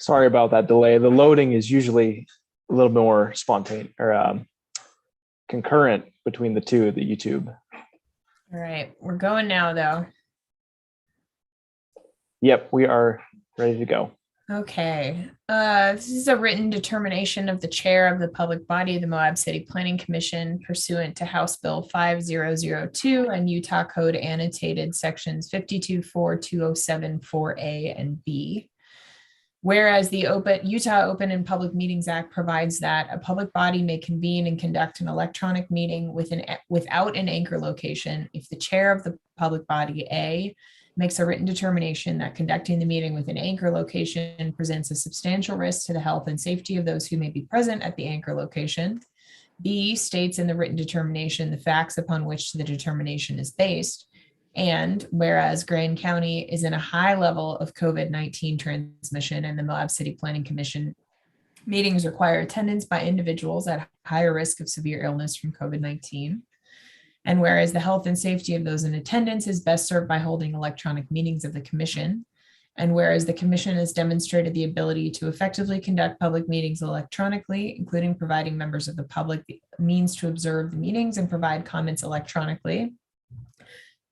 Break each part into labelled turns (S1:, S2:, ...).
S1: Sorry about that delay. The loading is usually a little more spontaneous or concurrent between the two, the YouTube.
S2: All right, we're going now though.
S1: Yep, we are ready to go.
S2: Okay, this is a written determination of the chair of the public body of the Moab City Planning Commission pursuant to House Bill 5002 and Utah Code annotated sections 524207-4A and B. Whereas the Utah Open and Public Meetings Act provides that a public body may convene and conduct an electronic meeting without an anchor location if the chair of the public body, A, makes a written determination that conducting the meeting with an anchor location presents a substantial risk to the health and safety of those who may be present at the anchor location. B, states in the written determination the facts upon which the determination is based. And whereas Grand County is in a high level of COVID-19 transmission and the Moab City Planning Commission meetings require attendance by individuals at higher risk of severe illness from COVID-19. And whereas the health and safety of those in attendance is best served by holding electronic meetings of the commission. And whereas the commission has demonstrated the ability to effectively conduct public meetings electronically, including providing members of the public the means to observe the meetings and provide comments electronically.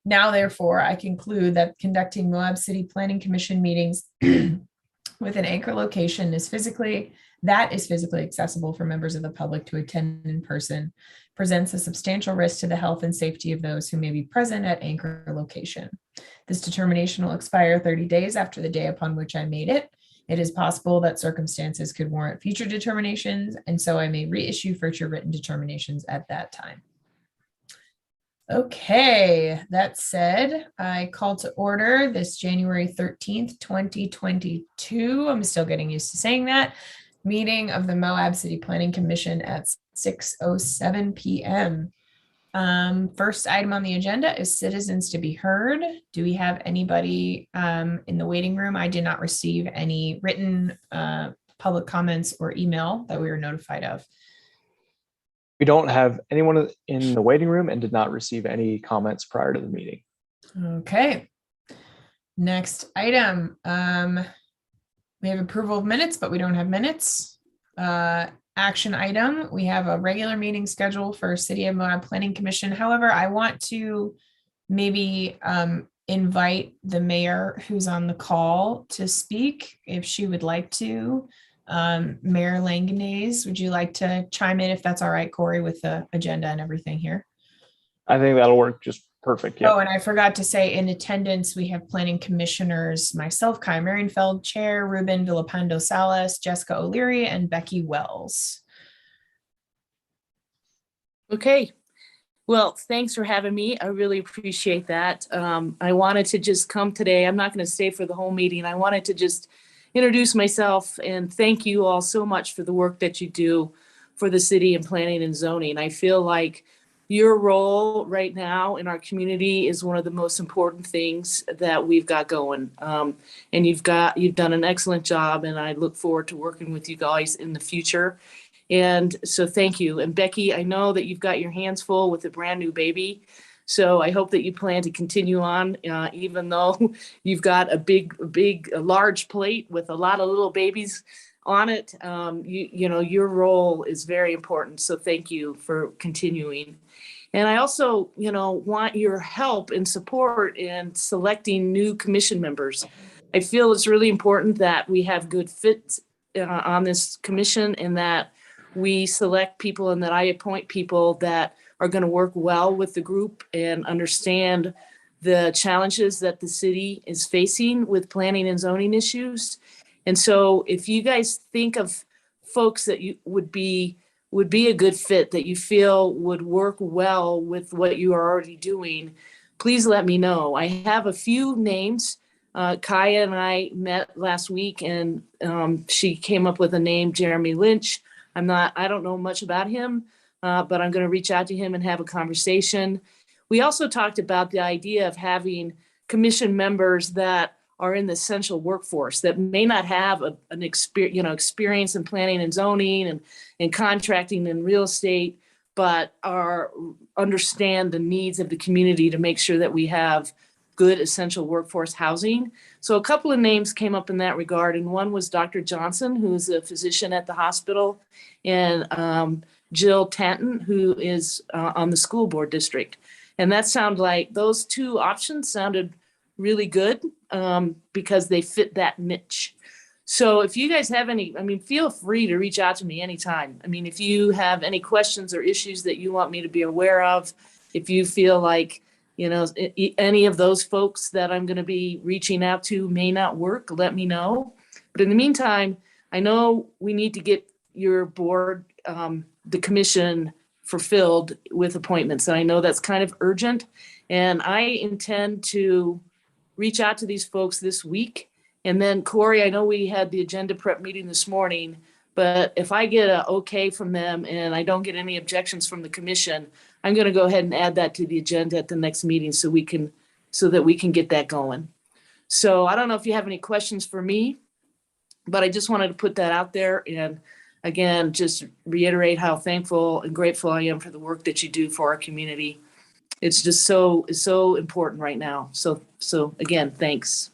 S2: Now, therefore, I conclude that conducting Moab City Planning Commission meetings with an anchor location is physically accessible for members of the public to attend in person, presents a substantial risk to the health and safety of those who may be present at anchor location. This determination will expire 30 days after the day upon which I made it. It is possible that circumstances could warrant future determinations, and so I may reissue future written determinations at that time. Okay, that said, I call to order this January 13th, 2022. I'm still getting used to saying that. Meeting of the Moab City Planning Commission at 6:07 p.m. First item on the agenda is citizens to be heard. Do we have anybody in the waiting room? I did not receive any written public comments or email that we were notified of.
S1: We don't have anyone in the waiting room and did not receive any comments prior to the meeting.
S2: Okay. Next item. We have approval of minutes, but we don't have minutes. Action item. We have a regular meeting schedule for City of Moab Planning Commission. However, I want to maybe invite the mayor who's on the call to speak if she would like to. Mayor Langenese, would you like to chime in if that's all right, Corey, with the agenda and everything here?
S1: I think that'll work just perfect. Yep.
S2: Oh, and I forgot to say in attendance, we have planning commissioners, myself, Kai Marienfeld, Chair, Ruben Villapando Salas, Jessica O'Leary, and Becky Wells.
S3: Okay. Well, thanks for having me. I really appreciate that. I wanted to just come today. I'm not going to stay for the whole meeting. I wanted to just introduce myself and thank you all so much for the work that you do for the city and planning and zoning. I feel like your role right now in our community is one of the most important things that we've got going. And you've done an excellent job, and I look forward to working with you guys in the future. And so thank you. And Becky, I know that you've got your hands full with a brand new baby. So I hope that you plan to continue on, even though you've got a large plate with a lot of little babies on it. You know, your role is very important. So thank you for continuing. And I also, want your help and support in selecting new commission members. I feel it's really important that we have good fits on this commission and that we select people and that I appoint people that are going to work well with the group and understand the challenges that the city is facing with planning and zoning issues. And so if you guys think of folks that you would be a good fit, that you feel would work well with what you are already doing, please let me know. I have a few names. Kaya and I met last week and she came up with a name, Jeremy Lynch. I don't know much about him, but I'm going to reach out to him and have a conversation. We also talked about the idea of having commission members that are in the essential workforce that may not have an experience in planning and zoning and contracting and real estate, but understand the needs of the community to make sure that we have good essential workforce housing. So a couple of names came up in that regard, and one was Dr. Johnson, who is a physician at the hospital, and Jill Tanton, who is on the school board district. And that sounded like those two options sounded really good because they fit that niche. So if you guys have any, I mean, feel free to reach out to me anytime. I mean, if you have any questions or issues that you want me to be aware of, if you feel like, you know, any of those folks that I'm going to be reaching out to may not work, let me know. But in the meantime, I know we need to get your board, the commission fulfilled with appointments. And I know that's kind of urgent. And I intend to reach out to these folks this week. And then Corey, I know we had the agenda prep meeting this morning, but if I get a okay from them and I don't get any objections from the commission, I'm going to go ahead and add that to the agenda at the next meeting so that we can get that going. So I don't know if you have any questions for me, but I just wanted to put that out there. And again, just reiterate how thankful and grateful I am for the work that you do for our community. It's just so important right now. So again, thanks.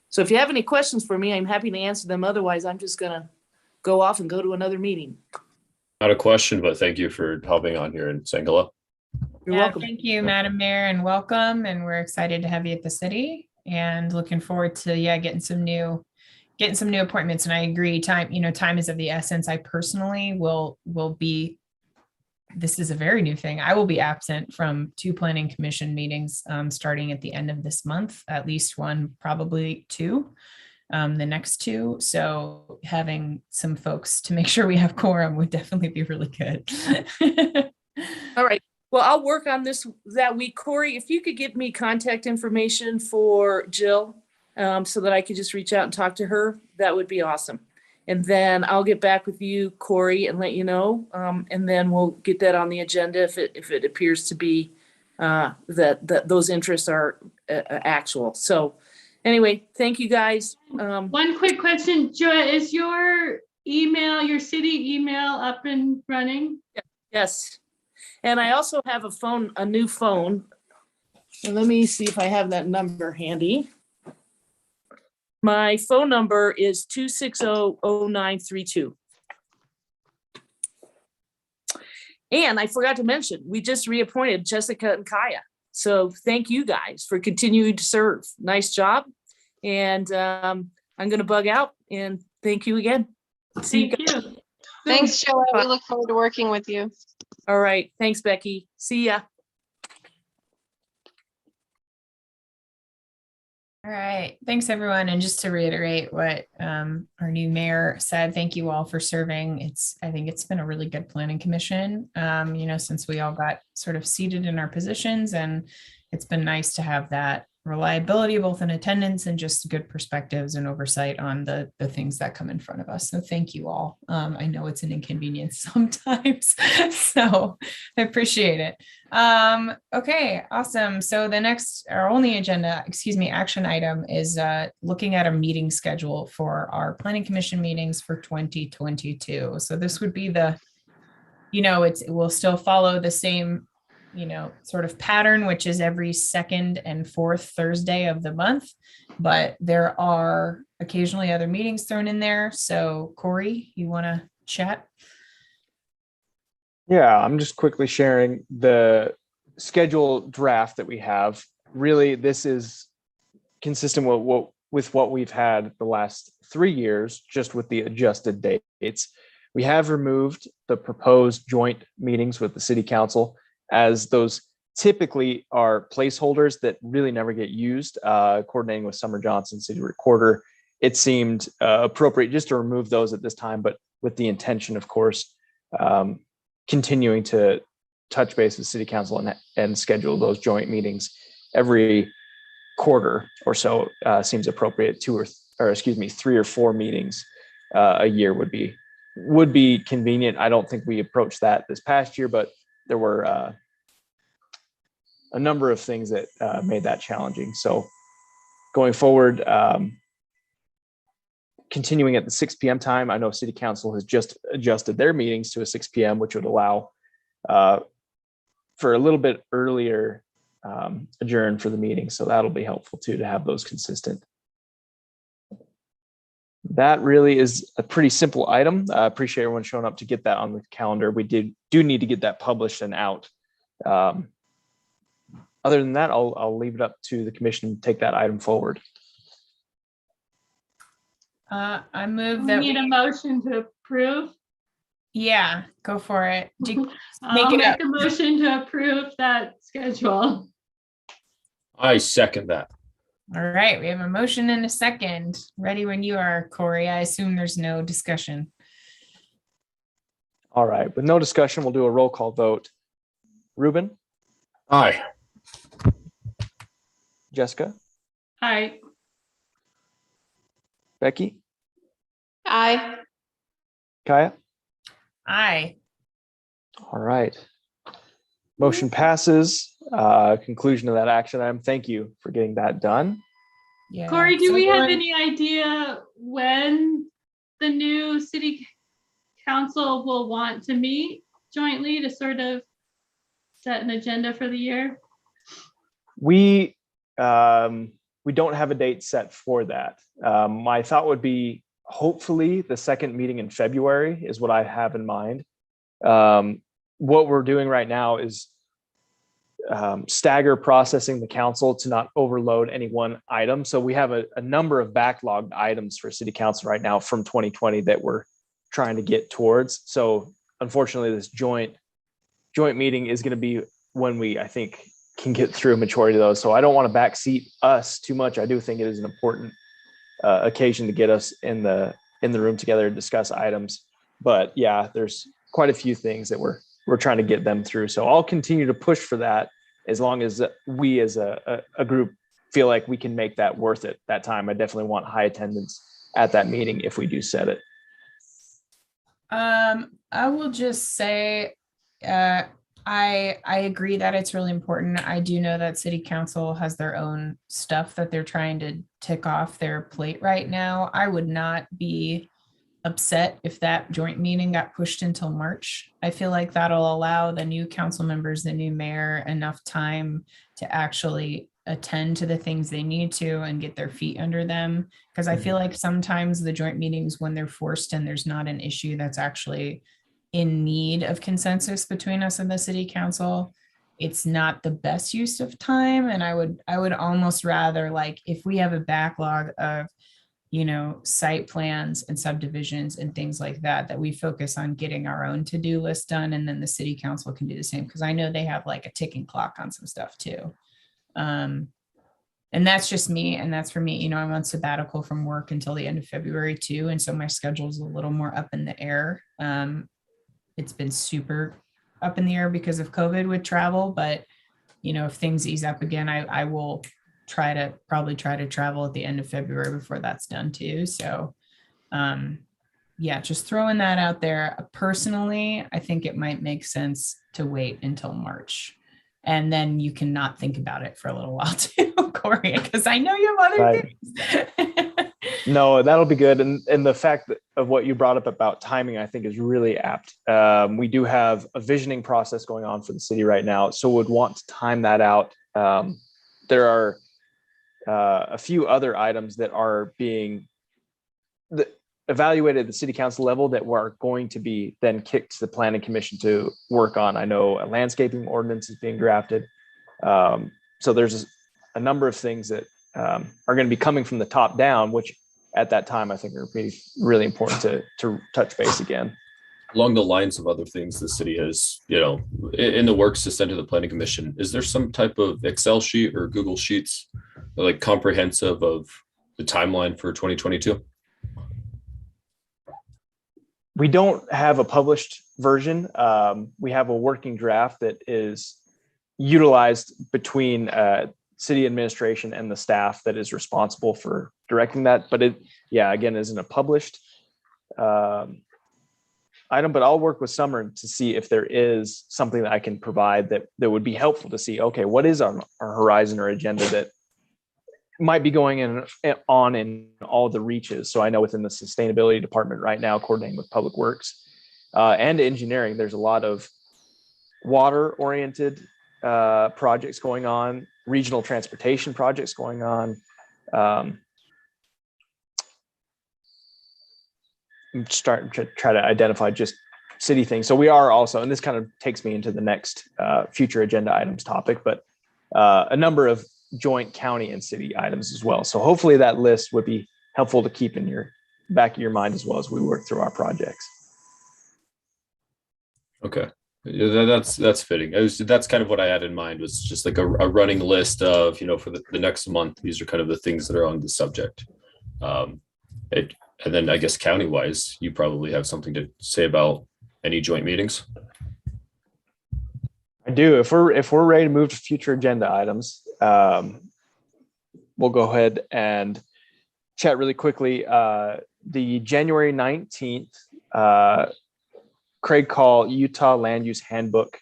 S3: So if you have any questions for me, I'm happy to answer them. Otherwise, I'm just going to go off and go to another meeting.
S4: Not a question, but thank you for helping on here and saying hello.
S3: You're welcome.
S2: Thank you, Madam Mayor, and welcome. And we're excited to have you at the city and looking forward to, getting some new appointments. And I agree, time is of the essence. I personally will be, this is a very new thing. I will be absent from 2 planning commission meetings starting at the end of this month, at least one, probably 2, the next 2. So having some folks to make sure we have quorum would definitely be really good.
S3: All right. Well, I'll work on this that week. Corey, if you could give me contact information for Jill so that I could just reach out and talk to her, that would be awesome. And then I'll get back with you, Corey, and let you know. And then we'll get that on the agenda if it appears to be that those interests are actual. So anyway, thank you guys.
S5: One quick question, Joy, is your city email up and running?
S3: Yes. And I also have a new phone. And let me see if I have that number handy. My phone number is 260-0932. And I forgot to mention, we just reappointed Jessica and Kaya. So thank you guys for continuing to serve. Nice job. And I'm going to bug out and thank you again. See you guys.
S6: Thanks, Joey. We look forward to working with you.
S3: All right. Thanks, Becky. See ya.
S2: All right. Thanks, everyone. And just to reiterate what our new mayor said, thank you all for serving. I think it's been a really good planning commission, since we all got sort of seated in our positions, and it's been nice to have that reliability, both in attendance and just good perspectives and oversight on the things that come in front of us. So thank you all. I know it's an inconvenience sometimes, so I appreciate it. Okay, awesome. So our only action item is looking at a meeting schedule for our planning commission meetings for 2022. So this would be it will still follow the same sort of pattern, which is every second and fourth Thursday of the month, but there are occasionally other meetings thrown in there. So Corey, you want to chat?
S1: Yeah, I'm just quickly sharing the schedule draft that we have. Really, this is consistent with what we've had the last 3 years, just with the adjusted dates. We have removed the proposed joint meetings with the city council, as those typically are placeholders that really never get used. Coordinating with Summer Johnson, city recorder, it seemed appropriate just to remove those at this time, but with the intention, of course, continuing to touch base with city council and schedule those joint meetings every quarter or so seems appropriate. 3 or 4 meetings a year would be convenient. I don't think we approached that this past year, but there were a number of things that made that challenging. So going forward, continuing at the 6 p.m. time, I know City Council has just adjusted their meetings to a 6 p.m., which would allow for a little bit earlier adjourn for the meeting. So that'll be helpful too, to have those consistent. That really is a pretty simple item. I appreciate everyone showing up to get that on the calendar. We do need to get that published and out. Other than that, I'll leave it up to the commission to take that item forward.
S2: I move
S5: We
S2: that
S5: need a motion to approve.
S2: yeah, go for it.
S5: I'll
S2: it
S5: make
S2: up.
S5: a motion to approve that schedule.
S4: I second that.
S2: All right, we have a motion and a second. Ready when you are, Corey. I assume there's no discussion.
S1: All right, with no discussion, we'll do a roll call vote. Ruben,
S4: Aye.
S1: Jessica,
S5: Hi.
S1: Becky,
S6: Aye.
S1: Kaya.
S2: Aye.
S1: All right. Motion passes. Conclusion of that action item. Thank you for getting that done.
S2: Yeah.
S5: Corey, do
S2: So
S5: we have
S2: everyone-
S5: any idea when the new city council will want to meet jointly to sort of set an agenda for the year?
S1: We don't have a date set for that. My thought would be hopefully the second meeting in February is what I have in mind. What we're doing right now is stagger processing the council to not overload any one item. So we have a number of backlogged items for city council right now from 2020 that we're trying to get towards. So unfortunately, this joint meeting is going to be when we, I think, can get through a majority of those. So I don't want to backseat us too much. I do think it is an important occasion to get us in the room together and discuss items. But yeah, there's quite a few things that we're trying to get them through. So I'll continue to push for that as long as we as a group feel like we can make that worth it that time. I definitely want high attendance at that meeting if we do set it.
S2: I will just say, I agree that it's really important. I do know that city council has their own stuff that they're trying to tick off their plate right now. I would not be upset if that joint meeting got pushed until March. I feel like that'll allow the new council members, the new mayor, enough time to actually attend to the things they need to and get their feet under them. Because I feel like sometimes the joint meetings, when they're forced and there's not an issue that's actually in need of consensus between us and the city council, it's not the best use of time. And I would almost rather, like, if we have a backlog of, site plans and subdivisions and things like that, that we focus on getting our own to-do list done, and then the city council can do the same, because I know they have like a ticking clock on some stuff too. And that's just me, and that's for me. I'm on sabbatical from work until the end of February too, and so my schedule is a little more up in the air. It's been super up in the air because of COVID with travel, but if things ease up again, I will probably try to travel at the end of February before that's done too. So yeah, just throwing that out there. Personally, I think it might make sense to wait until March, and then you cannot think about it for a little while too, Corey, because I know you have other things.
S1: No, that'll be good. And the fact of what you brought up about timing, I think, is really apt. We do have a visioning process going on for the city right now, so would want to time that out. There are a few other items that are being evaluated at the city council level that we're going to be then kicked to the planning commission to work on. I know a landscaping ordinance is being drafted. So there's a number of things that are going to be coming from the top down, which at that time I think are really important to touch base again.
S4: Along the lines of other things the city has, in the works to send to the planning commission, is there some type of Excel sheet or Google Sheets, like comprehensive of the timeline for 2022?
S1: We don't have a published version. We have a working draft that is utilized between city administration and the staff that is responsible for directing that. But it, again, isn't a published item, but I'll work with Summer to see if there is something that I can provide that would be helpful to see, okay, what is our horizon or agenda that might be going on in all the reaches. So I know within the sustainability department right now, coordinating with public works and engineering, there's a lot of water oriented projects going on, regional transportation projects going on. I'm starting to try to identify just city things. So we are also, and this kind of takes me into the next future agenda items topic, but a number of joint county and city items as well. So hopefully that list would be helpful to keep in your back of your mind as well as we work through our projects.
S4: Okay. Yeah, that's fitting. That's kind of what I had in mind, was just like a running list of, for the next month, these are kind of the things that are on the subject. And then I guess county-wise, you probably have something to say about any joint meetings.
S1: I do. If we're ready to move to future agenda items, we'll go ahead and chat really quickly. The January 19th, Craig Call Utah Land Use Handbook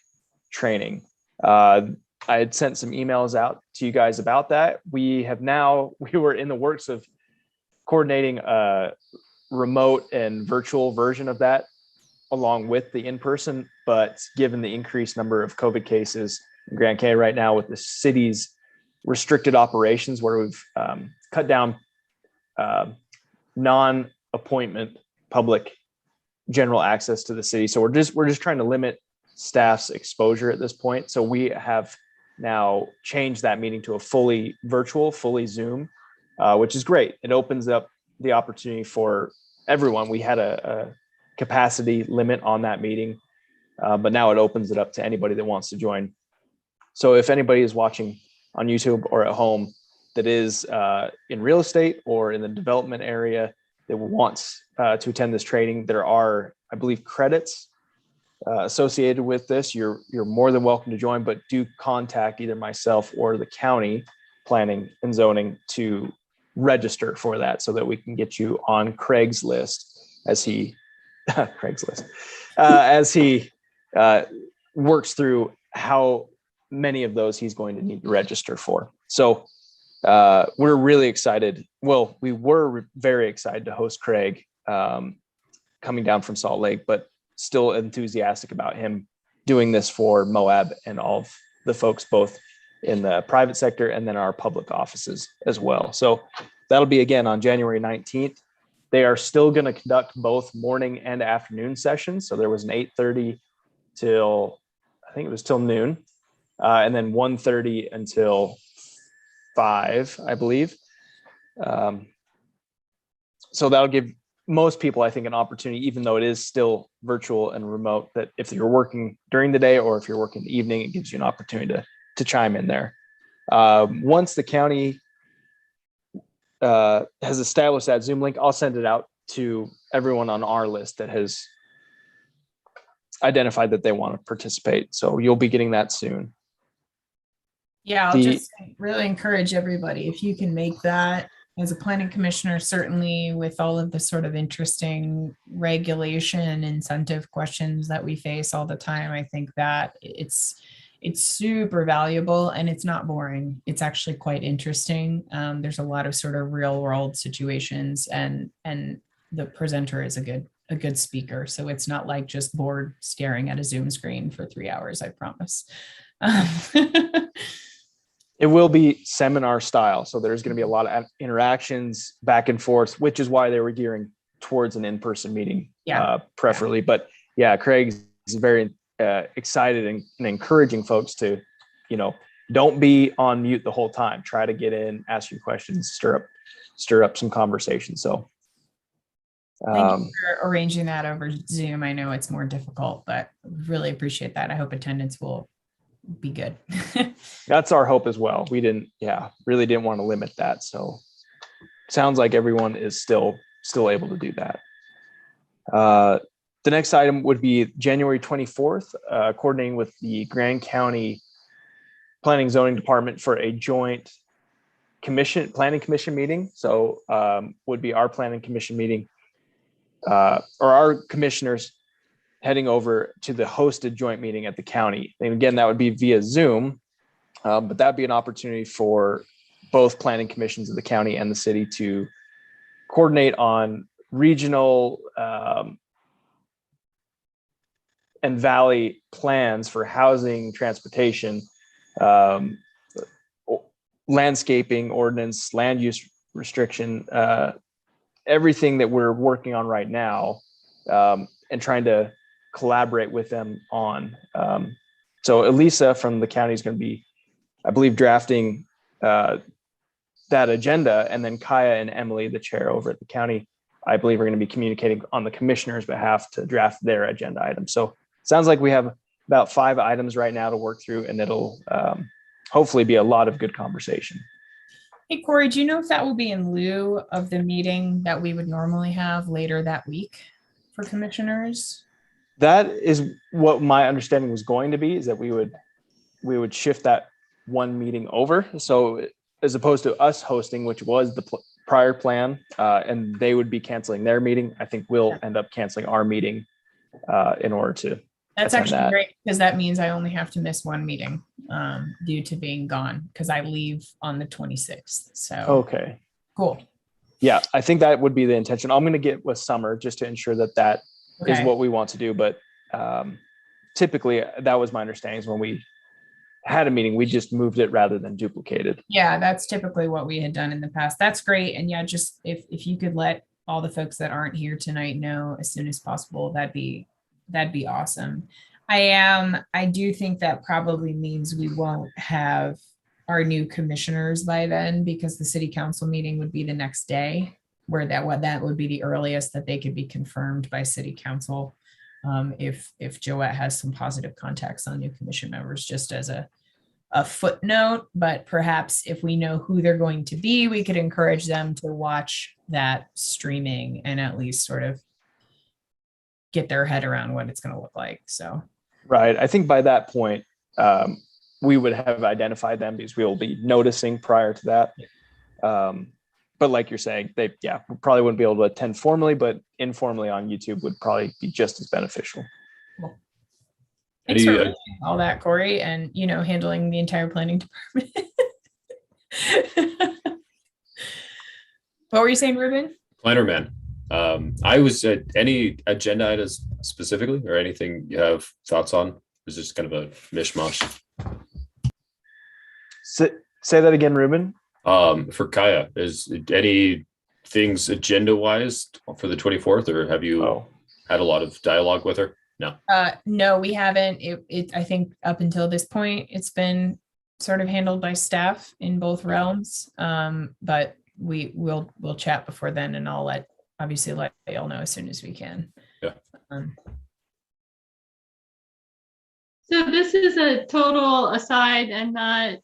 S1: training. I had sent some emails out to you guys about that. We were in the works of coordinating a remote and virtual version of that along with the in-person, but given the increased number of COVID cases in Grand Canyon right now with the city's restricted operations, where we've cut down non-appointment public general access to the city. So we're just trying to limit staff's exposure at this point. So we have now changed that meeting to a fully virtual, fully Zoom, which is great. It opens up the opportunity for everyone. We had a capacity limit on that meeting, but now it opens it up to anybody that wants to join. So if anybody is watching on YouTube or at home that is in real estate or in the development area that wants to attend this training, there are, I believe, credits associated with this. You're more than welcome to join, but do contact either myself or the county planning and zoning to register for that, so that we can get you on Craig's list as he works through how many of those he's going to need to register for. So we're really excited. Well, we were very excited to host Craig coming down from Salt Lake, but still enthusiastic about him doing this for Moab and all of the folks, both in the private sector and then our public offices as well. So that'll be again on January 19th. They are still going to conduct both morning and afternoon sessions. So there was an 8:30 till, I think it was till noon, and then 1:30 until 5, I believe. So that'll give most people, I think, an opportunity, even though it is still virtual and remote, that if you're working during the day or if you're working the evening, it gives you an opportunity to chime in there. Once the county has established that Zoom link, I'll send it out to everyone on our list that has identified that they want to participate. So you'll be getting that soon.
S2: Yeah, I'll just really encourage everybody, if you can make that as a planning commissioner, certainly with all of the sort of interesting regulation incentive questions that we face all the time, I think that it's super valuable and it's not boring. It's actually quite interesting. There's a lot of sort of real world situations, and the presenter is a good speaker. So it's not like just bored staring at a Zoom screen for 3 hours, I promise.
S1: It will be seminar style. So there's going to be a lot of interactions back and forth, which is why they were gearing towards an in-person meeting, preferably. But yeah, Craig's very excited and encouraging folks to, don't be on mute the whole time. Try to get in, ask your questions, stir up some conversation. So
S2: thank you for arranging that over Zoom. I know it's more difficult, but really appreciate that. I hope attendance will be good.
S1: That's our hope as well. We really didn't want to limit that. So sounds like everyone is still able to do that. The next item would be January 24th, coordinating with the Grand County Planning Zoning Department for a joint planning commission meeting. So would be our planning commission meeting, or our commissioners heading over to the hosted joint meeting at the county. And again, that would be via Zoom, but that'd be an opportunity for both planning commissions of the county and the city to coordinate on regional and valley plans for housing, transportation, um, landscaping ordinance, land use restriction, everything that we're working on right now, and trying to collaborate with them on. So Elisa from the county is going to be, I believe, drafting that agenda, and then Kaya and Emily, the chair over at the county, I believe, are going to be communicating on the commissioner's behalf to draft their agenda items. So it sounds like we have about 5 items right now to work through, and it'll hopefully be a lot of good conversation.
S2: Hey, Corey, do you know if that will be in lieu of the meeting that we would normally have later that week for commissioners?
S1: That is what my understanding was going to be, is that we would shift that one meeting over. So as opposed to us hosting, which was the prior plan, and they would be canceling their meeting, I think we'll end up canceling our meeting in order to.
S2: That's actually great, because that means I only have to miss one meeting due to being gone, because I leave on the 26th. So
S1: okay,
S2: cool.
S1: Yeah, I think that would be the intention. I'm going to get with Summer just to ensure that is what we want to do. But typically, that was my understanding, is when we had a meeting, we just moved it rather than duplicated.
S2: Yeah, that's typically what we had done in the past. That's great. And yeah, just if you could let all the folks that aren't here tonight know as soon as possible, that'd be awesome. I do think that probably means we won't have our new commissioners by then, because the city council meeting would be the next day, where that would be the earliest that they could be confirmed by city council. If Joette has some positive contacts on new commission members, just as a footnote. But perhaps if we know who they're going to be, we could encourage them to watch that streaming and at least sort of get their head around what it's going to look like. So,
S1: right. I think by that point, we would have identified them, because we will be noticing prior to that. But like you're saying, they probably wouldn't be able to attend formally, but informally on YouTube would probably be just as beneficial.
S2: Cool. Thanks for all that, Corey, and handling the entire planning department. What were you saying, Ruben?
S4: Planner man. I was at any agenda items specifically, or anything you have thoughts on? Was just kind of a mishmash.
S1: Say that again, Ruben.
S4: For Kaya, is any things agenda wise for the 24th, or have you had a lot of dialogue with her? No.
S2: No, we haven't. I think up until this point, it's been sort of handled by staff in both realms. But we'll chat before then, and I'll obviously let y'all know as soon as we can.
S4: Yeah.
S5: So this is a total aside and not,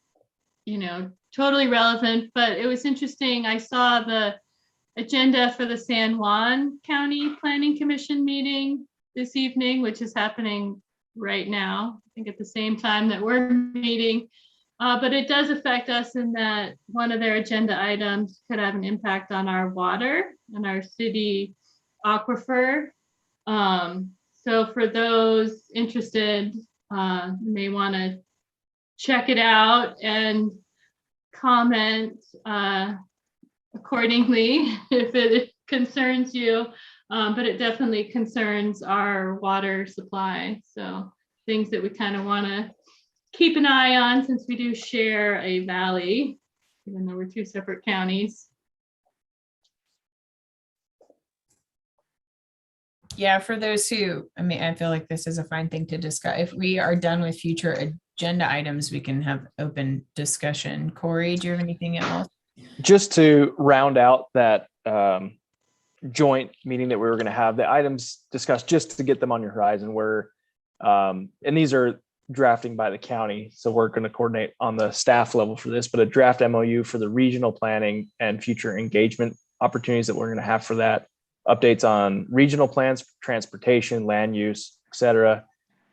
S5: totally relevant, but it was interesting. I saw the agenda for the San Juan County Planning Commission meeting this evening, which is happening right now, I think at the same time that we're meeting. But it does affect us in that one of their agenda items could have an impact on our water and our city aquifer. So for those interested, you may want to check it out and comment accordingly if it concerns you. But it definitely concerns our water supply. So things that we kind of want to keep an eye on, since we do share a valley, even though we're 2 separate counties.
S2: Yeah, for those who, I feel like this is a fine thing to discuss. If we are done with future agenda items, we can have open discussion. Corey, do you have anything else?
S1: Just to round out that joint meeting that we were going to have, the items discussed, just to get them on your horizon, were, and these are drafting by the county, so we're going to coordinate on the staff level for this, but a draft MOU for the regional planning and future engagement opportunities that we're going to have for that, updates on regional plans, transportation, land use, etc.,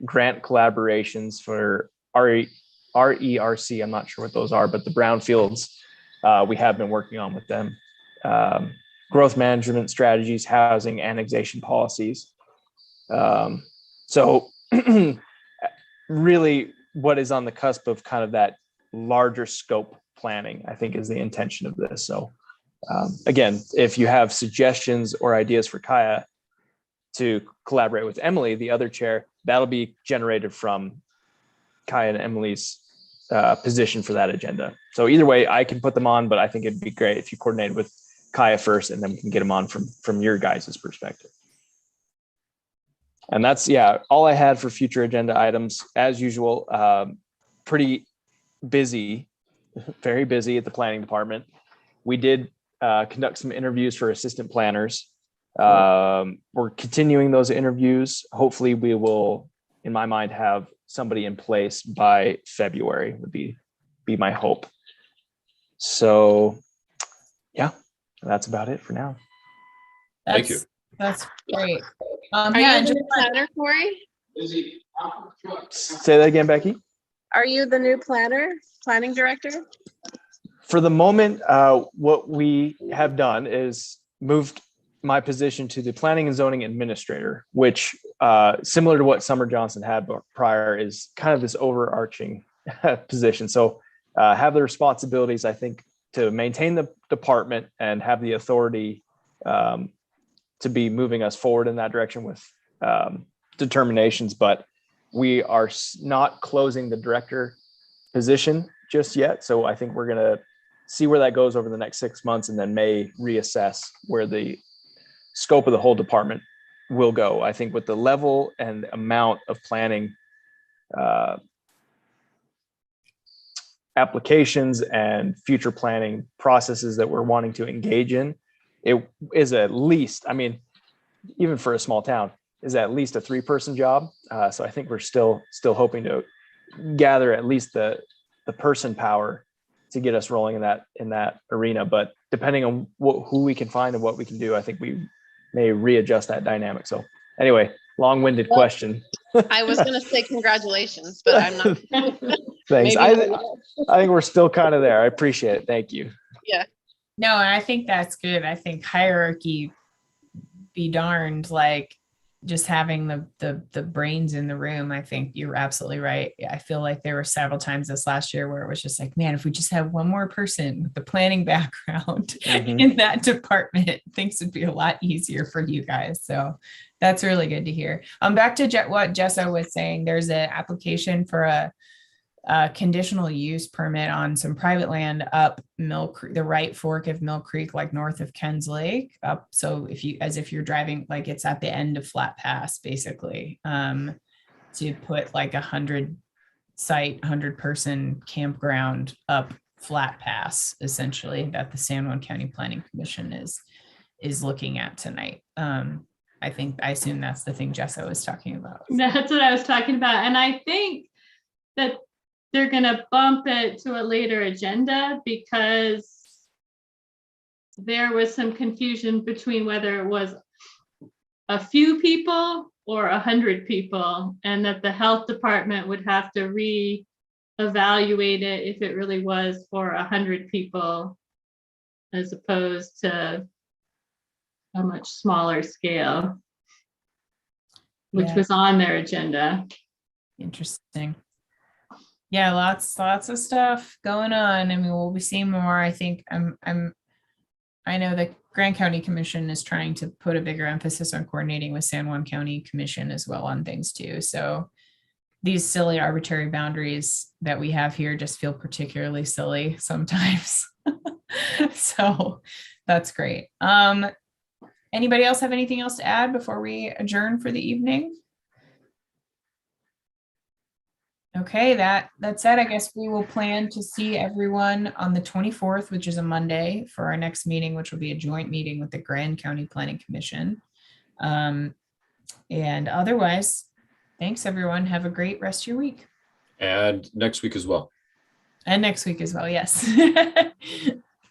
S1: grant collaborations for RERC. I'm not sure what those are, but the brownfields we have been working on with them. Growth management strategies, housing, annexation policies. So really what is on the cusp of kind of that larger scope planning, I think, is the intention of this. So again, if you have suggestions or ideas for Kaya to collaborate with Emily, the other chair, that'll be generated from Kaya and Emily's position for that agenda. So either way, I can put them on, but I think it'd be great if you coordinated with Kaya first, and then we can get them on from your guys' perspective. And that's, all I had for future agenda items. As usual, pretty busy, very busy at the planning department. We did conduct some interviews for assistant planners. We're continuing those interviews. Hopefully we will, in my mind, have somebody in place by February would be my hope. So that's about it for now.
S4: Thank you.
S2: That's great.
S6: Are
S2: Yeah,
S6: you the
S2: just
S6: new planner, Corey?
S1: Say that again, Becky.
S6: Are you the new planning director?
S1: For the moment, what we have done is moved my position to the planning and zoning administrator, which similar to what Summer Johnson had prior is kind of this overarching position. So have the responsibilities, I think, to maintain the department and have the authority to be moving us forward in that direction with determinations. But we are not closing the director position just yet. So I think we're going to see where that goes over the next 6 months, and then may reassess where the scope of the whole department will go. I think with the level and amount of planning applications and future planning processes that we're wanting to engage in, it is at least, I mean, even for a small town, is at least a 3-person job. So I think we're still hoping to gather at least the person power to get us rolling in that arena. But depending on who we can find and what we can do, I think we may readjust that dynamic. So anyway, long-winded question.
S6: I was going to say congratulations, but I'm not.
S1: Thanks.
S6: Maybe
S1: I think we're still kind of there. I appreciate it. Thank you.
S6: Yeah.
S2: No, I think that's good. I think hierarchy be darned, like just having the brains in the room. I think you're absolutely right. I feel like there were several times this last year where it was just like, man, if we just had one more person with the planning background in that department, things would be a lot easier for you guys. So that's really good to hear. Back to what Jessa was saying, there's an application for a conditional use permit on some private land up Mill Creek, the right fork of Mill Creek, like north of Ken's Lake up. So if you're driving, like it's at the end of Flat Pass, basically, to put like 100-person campground up Flat Pass, essentially, that the San Juan County Planning Commission is looking at tonight. I assume that's the thing Jessa was talking about.
S5: That's what I was talking about. And I think that they're going to bump it to a later agenda because there was some confusion between whether it was a few people or 100 people, and that the health department would have to re-evaluate it if it really was for 100 people as opposed to a much smaller scale, which was on their agenda.
S2: Interesting. Yeah, lots of stuff going on. I mean, we'll be seeing more. I think I know the Grand County Commission is trying to put a bigger emphasis on coordinating with San Juan County Commission as well on things too. So these silly arbitrary boundaries that we have here just feel particularly silly sometimes. So that's great. Anybody else have anything else to add before we adjourn for the evening? Okay, that said, I guess we will plan to see everyone on the 24th, which is a Monday, for our next meeting, which will be a joint meeting with the Grand County Planning Commission. And otherwise, thanks everyone. Have a great rest of your week.
S4: And next week as well.
S2: And next week as well, yes.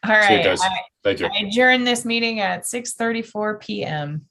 S2: All right.
S4: See you guys. Thank you.
S2: I adjourn this meeting at 6:34 p.m.